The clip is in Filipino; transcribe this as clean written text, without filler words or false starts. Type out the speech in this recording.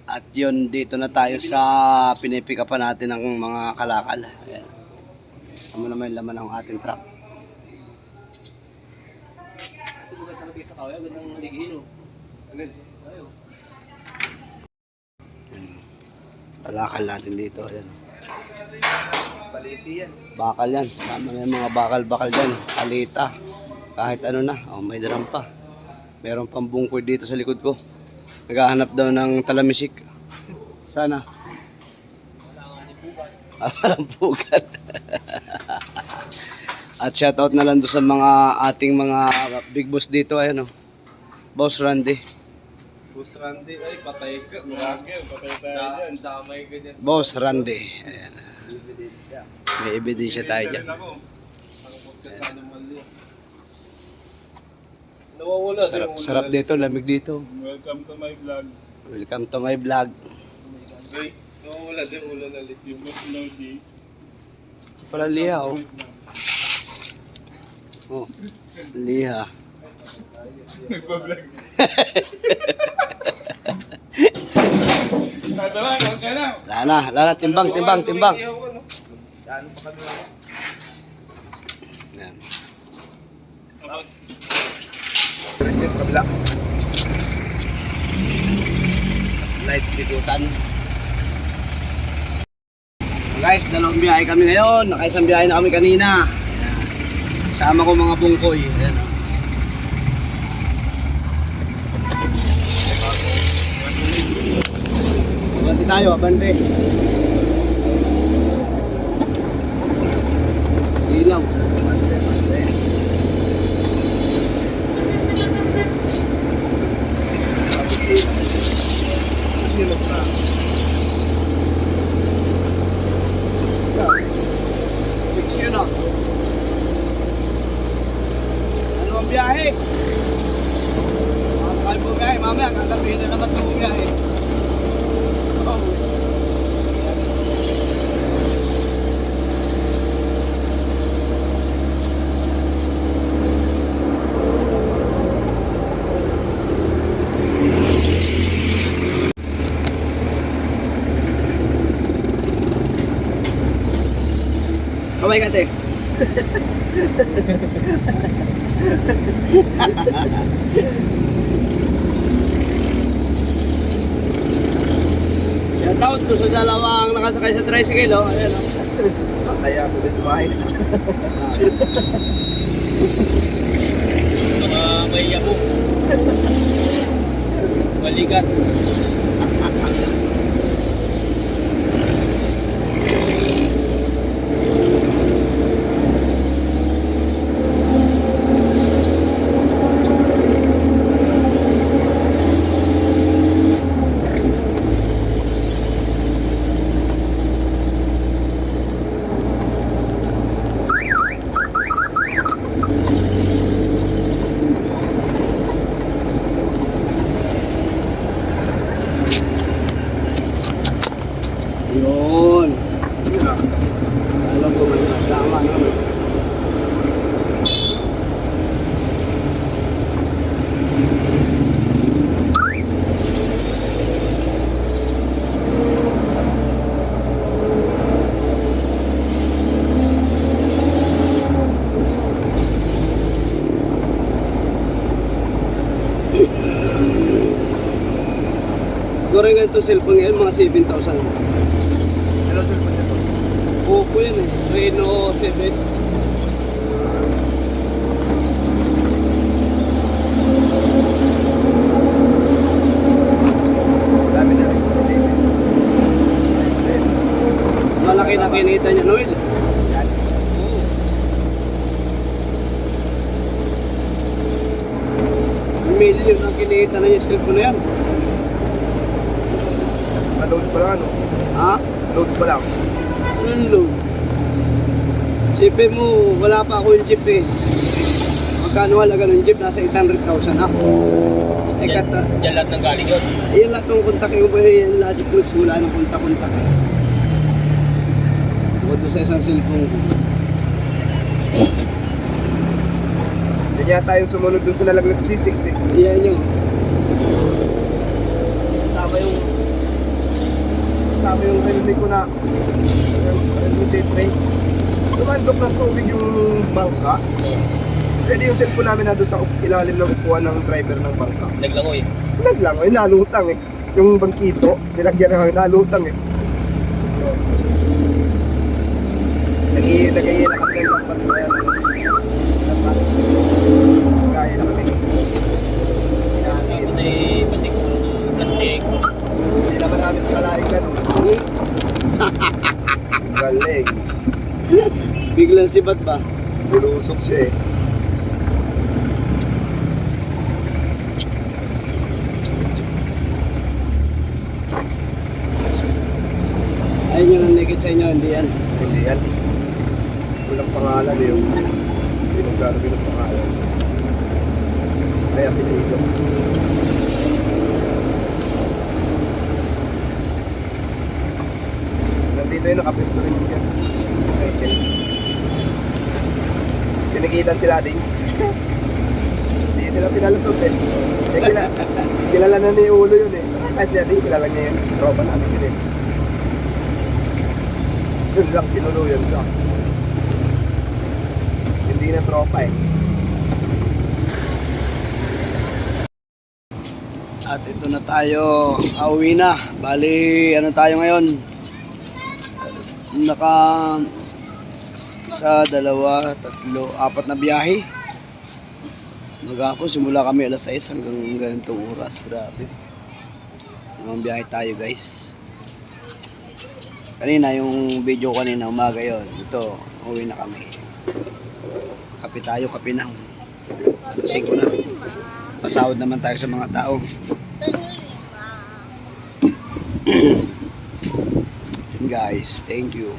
At yun, dito na tayo sa pinipikapan natin ng mga kalakal. Ayan. Ano naman yung laman ng ating truck. Kalakal natin dito. Ayan. Bakal yan. Tama na yung mga bakal-bakal dyan. Kalita. Kahit ano na. Oh, may drum pa. Meron pang bungkoy dito sa likod ko. Naghahanap daw ng talamisik. Sana. Walang pugat. At shoutout na lang doon sa mga ating mga big boss dito. Ayan o. Boss Randy. Boss Randy, ay patay ka. Patay tayo dyan. Damay ka dyan. Boss Randy. Ayan. May ebidensya tayo dyan. Sarap dito, lamig dito. Welcome to my vlog. Welcome to my vlog. Wait, nawawala din ulan ulit. Yung mas Lodi. Ito pala liha oh. Oh, liha. Nagpa-vlog. Tatawa, huwag ka na. Lana, timbang. Yan. Diretso sa kabila. Light bigutan. Guys, dalawang biyahe kami ngayon. Nakaisang biyahe na kami kanina. Ayan. Kasama ko mga bungkoy. Ayan, oh. Abante tayo, abante. Silaw. Abante. Fix yun o. Ano ang biyahe? Mahal po biyahe. Mamaya katabihin na naman itong biyahe. Kamay ka, te. Shoutout to sa dalawang nakasakay sa tricycle, oh. Ayan, oh. Kaya ako din sumahin. May yabo. Balikat. Yun. Alam ko man tama naman. Siguro yung ganito cellphone ngayon, mga 7,000. Hello, sir. Oppo yan eh. Reno 7. Dami na rin sa latest. Malaki na kinita niya, Noel. Yan. Million ang kinita na yung cellphone na yan. Sa load pa lang ano? Ha? Load pa lang. Anong load? Sipin mo, wala pa ako yung jeep eh. Magkano halaga ng jeep? Nasa 800,000 ha? Eh kata... Diyan lahat ng galing yun. Yan lahat ng kontak yung yan logic mo simula ng kontak-kontak. Bukod doon sa isang cellphone ko. Yan yata yung sumunod dun sa nalaglag C6 eh. Yan yun. Tama yung narinig ko na tray. Tumandok ng tubig yung bangka. Pwede yung cellphone namin na doon sa ilalim ng upuan ng driver ng bangka. Naglangoy. Naglangoy, nalutang eh. Yung bangkito, nilagyan na kami, nalutang eh. Nag-iila kami ng lambat na yan. Lambat. Gaya na kami. Tapos ay patik. Plastic. Hindi naman namin kalaing ganun. Galing. Biglang sibat ba? Bulusok siya eh. Ayun yung nanigit sa inyo, hindi yan. Hindi yan. Walang pangalan eh. Hindi nang gagawin ng pangalan. Kaya piniligo. Nandito yung nakapesto rin dyan. Circle. Tinikitan sila ding. Hindi sila pinalusot eh. Eh kilala na ni Ulo yun eh. Kahit niya din, kilala niya yun. Tropa namin yun eh. Yun lang, tinuluyan siya. Hindi na tropa eh. At ito na tayo, auwi na. Bali, ano tayo ngayon? Naka isa, dalawa, tatlo, apat na biyahe. Maghapon, simula kami alas 6 hanggang ganitong oras. Grabe. Ang biyahe tayo guys. Kanina, yung video kanina, umaga yon. Ito, uwi na kami. Kape tayo, kape na. Sige na. Pasahod naman tayo sa mga tao. Guys, thank you.